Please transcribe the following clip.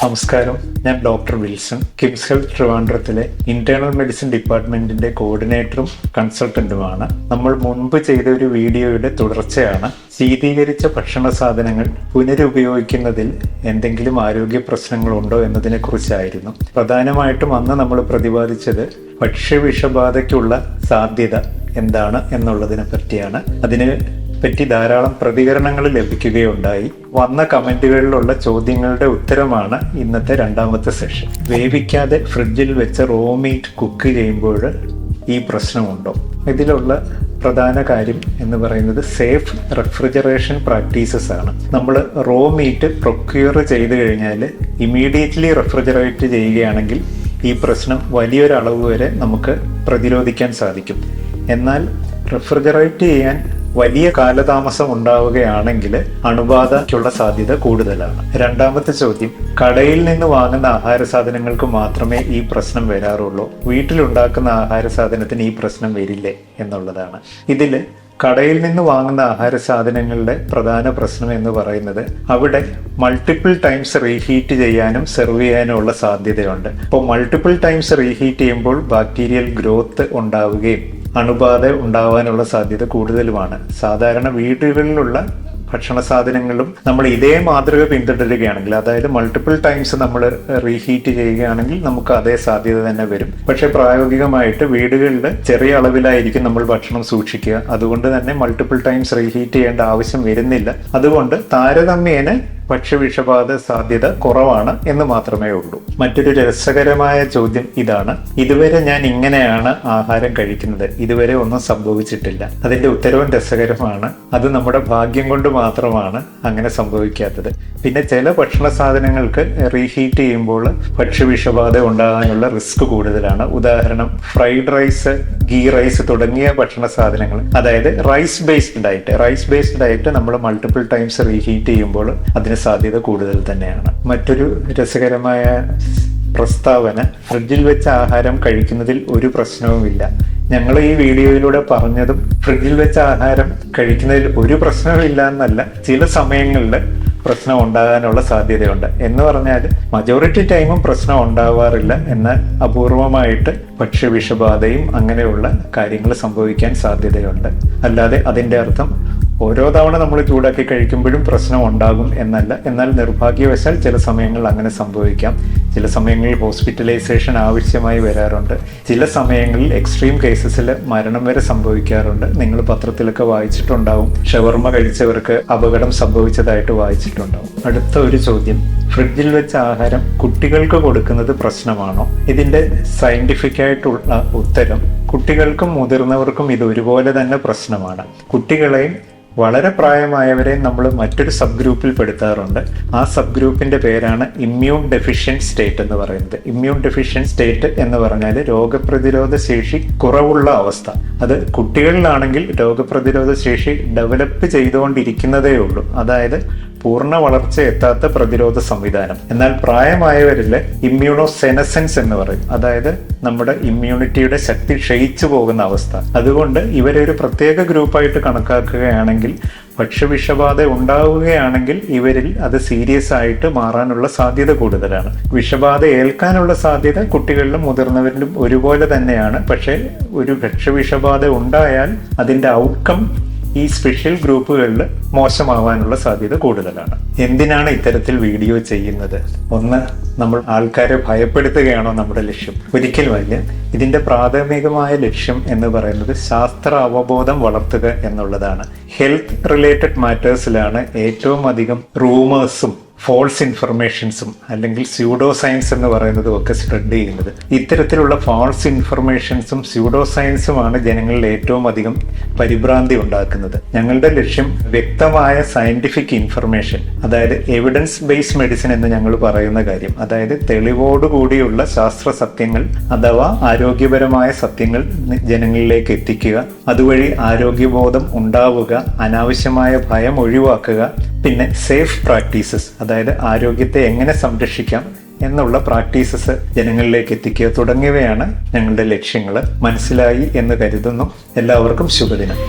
നമസ്കാരം, ഞാൻ doctor Wilson, KIMS health ട്രിവാൻഡ്രത്തിലെ ഇന്റേണൽ മെഡിസിൻ ഡിപ്പാർട്ട്മെന്റിന്റെ കോർഡിനേറ്ററും കൺസൾട്ടന്റുമാണ്. നമ്മൾ മുൻപ് ചെയ്ത ഒരു വീഡിയോയുടെ തുടർച്ചയാണ്. ശീതീകരിച്ച ഭക്ഷണ സാധനങ്ങൾ പുനരുപയോഗിക്കുന്നതിൽ എന്തെങ്കിലും ആരോഗ്യ പ്രശ്നങ്ങളുണ്ടോ എന്നതിനെ കുറിച്ചായിരുന്നു. പ്രധാനമായിട്ടും അന്ന് നമ്മൾ പ്രതിപാദിച്ചത് ഭക്ഷ്യവിഷബാധയ്ക്കുള്ള സാധ്യത എന്താണ് എന്നുള്ളതിനെ പറ്റിയാണ്. അതിന് പറ്റി ധാരാളം പ്രതികരണങ്ങൾ ലഭിക്കുകയുണ്ടായി. വന്ന കമന്റുകളിലുള്ള ചോദ്യങ്ങളുടെ ഉത്തരമാണ് ഇന്നത്തെ രണ്ടാമത്തെ സെഷൻ. വേവിക്കാതെ ഫ്രിഡ്ജിൽ വെച്ച റോ മീറ്റ് കുക്ക് ചെയ്യുമ്പോൾ ഈ പ്രശ്നമുണ്ടോ? ഇതിലുള്ള പ്രധാന കാര്യം എന്ന് പറയുന്നത് സേഫ് റെഫ്രിജറേഷൻ പ്രാക്ടീസസ് ആണ്. നമ്മൾ റോ മീറ്റ് പ്രൊക്യൂർ ചെയ്ത് കഴിഞ്ഞാൽ ഇമീഡിയറ്റ്ലി റെഫ്രിജറേറ്റ് ചെയ്യുകയാണെങ്കിൽ ഈ പ്രശ്നം വലിയൊരളവ് വരെ നമുക്ക് പ്രതിരോധിക്കാൻ സാധിക്കും. എന്നാൽ റെഫ്രിജറേറ്റ് ചെയ്യാൻ വലിയ കാലതാമസം ഉണ്ടാവുകയാണെങ്കിൽ അണുബാധയ്ക്കുള്ള സാധ്യത കൂടുതലാണ്. രണ്ടാമത്തെ ചോദ്യം, കടയിൽ നിന്ന് വാങ്ങുന്ന ആഹാര സാധനങ്ങൾക്ക് മാത്രമേ ഈ പ്രശ്നം വരാറുള്ളൂ, വീട്ടിലുണ്ടാക്കുന്ന ആഹാര സാധനത്തിന് ഈ പ്രശ്നം വരില്ലേ എന്നുള്ളതാണ്. ഇതിൽ കടയിൽ നിന്ന് വാങ്ങുന്ന ആഹാര സാധനങ്ങളുടെ പ്രധാന പ്രശ്നം എന്ന് പറയുന്നത് അവിടെ മൾട്ടിപ്പിൾ ടൈംസ് റീഹീറ്റ് ചെയ്യാനും സെർവ് ചെയ്യാനും ഉള്ള സാധ്യതയുണ്ട്. അപ്പോൾ മൾട്ടിപ്പിൾ ടൈംസ് റീഹീറ്റ് ചെയ്യുമ്പോൾ ബാക്ടീരിയൽ ഗ്രോത്ത് ഉണ്ടാവുകയും അണുബാധ ഉണ്ടാവാനുള്ള സാധ്യത കൂടുതലുമാണ്. സാധാരണ വീടുകളിലുള്ള ഭക്ഷണ സാധനങ്ങളും നമ്മൾ ഇതേ മാതൃക പിന്തുടരുകയാണെങ്കിൽ, അതായത് മൾട്ടിപ്പിൾ ടൈംസ് നമ്മൾ റീഹീറ്റ് ചെയ്യുകയാണെങ്കിൽ നമുക്ക് അതേ സാധ്യത തന്നെ വരും. പക്ഷെ പ്രായോഗികമായിട്ട് വീടുകളിൽ ചെറിയ അളവിലായിരിക്കും നമ്മൾ ഭക്ഷണം സൂക്ഷിക്കുക. അതുകൊണ്ട് തന്നെ മൾട്ടിപ്പിൾ ടൈംസ് റീഹീറ്റ് ചെയ്യേണ്ട ആവശ്യം വരുന്നില്ല. അതുകൊണ്ട് താരതമ്യേന ഭക്ഷ്യവിഷബാധ സാധ്യത കുറവാണ് എന്ന് മാത്രമേ ഉള്ളൂ. മറ്റൊരു രസകരമായ ചോദ്യം ഇതാണ്, ഇതുവരെ ഞാൻ ഇങ്ങനെയാണ് ആഹാരം കഴിക്കുന്നത്, ഇതുവരെ ഒന്നും സംഭവിച്ചിട്ടില്ല. അതിന്റെ ഉത്തരവും രസകരമാണ്. അത് നമ്മുടെ ഭാഗ്യം കൊണ്ട് മാത്രമാണ് അങ്ങനെ സംഭവിക്കാത്തത്. പിന്നെ ചില ഭക്ഷണ സാധനങ്ങൾക്ക് റീഹീറ്റ് ചെയ്യുമ്പോൾ ഭക്ഷ്യവിഷബാധ ഉണ്ടാകാനുള്ള റിസ്ക് കൂടുതലാണ്. ഉദാഹരണം, ഫ്രൈഡ് റൈസ്, ഗീ റൈസ് തുടങ്ങിയ ഭക്ഷണ സാധനങ്ങൾ, അതായത് റൈസ് ബേസ്ഡ് ഡയറ്റ് നമ്മൾ മൾട്ടിപ്പിൾ ടൈംസ് റീഹീറ്റ് ചെയ്യുമ്പോൾ അതിന് സാധ്യത കൂടുതൽ തന്നെയാണ്. മറ്റൊരു രസകരമായ പ്രസ്താവന, ഫ്രിഡ്ജിൽ വെച്ച ആഹാരം കഴിക്കുന്നതിൽ ഒരു പ്രശ്നവുമില്ല. ഞങ്ങൾ ഈ വീഡിയോയിലൂടെ പറഞ്ഞതും ഫ്രിഡ്ജിൽ വെച്ച ആഹാരം കഴിക്കുന്നതിൽ ഒരു പ്രശ്നവുമില്ല എന്നല്ല, ചില സമയങ്ങളിൽ പ്രശ്നം ഉണ്ടാകാനുള്ള സാധ്യതയുണ്ട്. എന്ന് പറഞ്ഞാൽ മജോറിറ്റി ടൈമും പ്രശ്നം ഉണ്ടാവാറില്ല, എന്നാൽ അപൂർവമായിട്ട് ഭക്ഷ്യവിഷബാധയും അങ്ങനെയുള്ള കാര്യങ്ങൾ സംഭവിക്കാൻ സാധ്യതയുണ്ട്. അല്ലാതെ അതിൻ്റെ അർത്ഥം ഓരോ തവണ നമ്മൾ ചൂടാക്കി കഴിക്കുമ്പോഴും പ്രശ്നം ഉണ്ടാകും എന്നല്ല. എന്നാൽ നിർഭാഗ്യവശാൽ ചില സമയങ്ങളിൽ അങ്ങനെ സംഭവിക്കാം. ചില സമയങ്ങളിൽ ഹോസ്പിറ്റലൈസേഷൻ ആവശ്യമായി വരാറുണ്ട്. ചില സമയങ്ങളിൽ എക്സ്ട്രീം കേസസിൽ മരണം വരെ സംഭവിക്കാറുണ്ട്. നിങ്ങൾ പത്രത്തിലൊക്കെ വായിച്ചിട്ടുണ്ടാവും, ഷവർമ കഴിച്ചവർക്ക് അപകടം സംഭവിച്ചതായിട്ട് വായിച്ചിട്ടുണ്ടാവും. അടുത്ത ഒരു ചോദ്യം, ഫ്രിഡ്ജിൽ വെച്ച ആഹാരം കുട്ടികൾക്ക് കൊടുക്കുന്നത് പ്രശ്നമാണോ? ഇതിന്റെ സയന്റിഫിക് ആയിട്ടുള്ള ഉത്തരം, കുട്ടികൾക്കും മുതിർന്നവർക്കും ഇത് ഒരുപോലെ തന്നെ പ്രശ്നമാണ്. കുട്ടികളെയും വളരെ പ്രായമായവരെ നമ്മൾ മറ്റൊരു സബ് ഗ്രൂപ്പിൽ പെടുത്താറുണ്ട്. ആ സബ് ഗ്രൂപ്പിന്റെ പേരാണ് ഇമ്മ്യൂൺ ഡെഫിഷ്യന്റ് സ്റ്റേറ്റ് എന്ന് പറയുന്നത്. ഇമ്മ്യൂൺ ഡെഫിഷ്യന്റ് സ്റ്റേറ്റ് എന്ന് പറഞ്ഞാൽ രോഗപ്രതിരോധ ശേഷി കുറവുള്ള അവസ്ഥ. അത് കുട്ടികളിലാണെങ്കിൽ രോഗപ്രതിരോധ ശേഷി ഡെവലപ്പ് ചെയ്തുകൊണ്ടിരിക്കുന്നതേ ഉള്ളൂ, അതായത് പൂർണ്ണ വളർച്ച എത്താത്ത പ്രതിരോധ സംവിധാനം. എന്നാൽ പ്രായമായവരിൽ ഇമ്മ്യൂണോസെനസൻസ് എന്ന് പറയും, അതായത് നമ്മുടെ ഇമ്മ്യൂണിറ്റിയുടെ ശക്തി ക്ഷയിച്ചു പോകുന്ന അവസ്ഥ. അതുകൊണ്ട് ഇവരെ ഒരു പ്രത്യേക ഗ്രൂപ്പായിട്ട് കണക്കാക്കുകയാണെങ്കിൽ ഭക്ഷ്യവിഷബാധ ഉണ്ടാവുകയാണെങ്കിൽ ഇവരിൽ അത് സീരിയസ് ആയിട്ട് മാറാനുള്ള സാധ്യത കൂടുതലാണ്. വിഷബാധ ഏൽക്കാനുള്ള സാധ്യത കുട്ടികളിലും മുതിർന്നവരിലും ഒരുപോലെ തന്നെയാണ്. പക്ഷേ ഒരു ഭക്ഷ്യവിഷബാധ ഉണ്ടായാൽ അതിൻ്റെ ഔട്ട്കം ഈ സ്പെഷ്യൽ ഗ്രൂപ്പുകളിൽ മോശമാവാനുള്ള സാധ്യത കൂടുതലാണ്. എന്തിനാണ് ഇത്തരത്തിൽ വീഡിയോ ചെയ്യുന്നത്? ഒന്ന്, നമ്മൾ ആൾക്കാരെ ഭയപ്പെടുത്തുകയാണോ നമ്മുടെ ലക്ഷ്യം? ഒരിക്കലുമല്ല. ഇതിന്റെ പ്രാഥമികമായ ലക്ഷ്യം എന്ന് പറയുന്നത് ശാസ്ത്ര അവബോധം വളർത്തുക എന്നുള്ളതാണ്. ഹെൽത്ത് റിലേറ്റഡ് മാറ്റേഴ്സിലാണ് ഏറ്റവും അധികം റൂമേഴ്സും ഫോൾസ് ഇൻഫർമേഷൻസും അല്ലെങ്കിൽ സ്യൂഡോ സയൻസ് എന്ന് പറയുന്നതും ഒക്കെ സ്പ്രെഡ് ചെയ്യുന്നത്. ഇത്തരത്തിലുള്ള ഫോൾസ് ഇൻഫർമേഷൻസും സ്യൂഡോ സയൻസുമാണ് ജനങ്ങളിൽ ഏറ്റവും അധികം പരിഭ്രാന്തി ഉണ്ടാക്കുന്നത്. ഞങ്ങളുടെ ലക്ഷ്യം വ്യക്തമായ സയന്റിഫിക് ഇൻഫർമേഷൻ, അതായത് എവിഡൻസ് ബേസ്ഡ് മെഡിസിൻ എന്ന് ഞങ്ങൾ പറയുന്ന കാര്യം, അതായത് തെളിവോടുകൂടിയുള്ള ശാസ്ത്ര സത്യങ്ങൾ അഥവാ ആരോഗ്യപരമായ സത്യങ്ങൾ ജനങ്ങളിലേക്ക് എത്തിക്കുക. അതുവഴി ആരോഗ്യബോധം ഉണ്ടാവുക, അനാവശ്യമായ ഭയം ഒഴിവാക്കുക. പിന്നെ സേഫ് പ്രാക്ടീസസ്, അതായത് ആരോഗ്യത്തെ എങ്ങനെ സംരക്ഷിക്കാം എന്നുള്ള പ്രാക്ടീസസ് ജനങ്ങളിലേക്ക് എത്തിക്കുക തുടങ്ങിയവയാണ് ഞങ്ങളുടെ ലക്ഷ്യങ്ങൾ. മനസ്സിലായി എന്ന് കരുതുന്നു. എല്ലാവർക്കും ശുഭദിനം.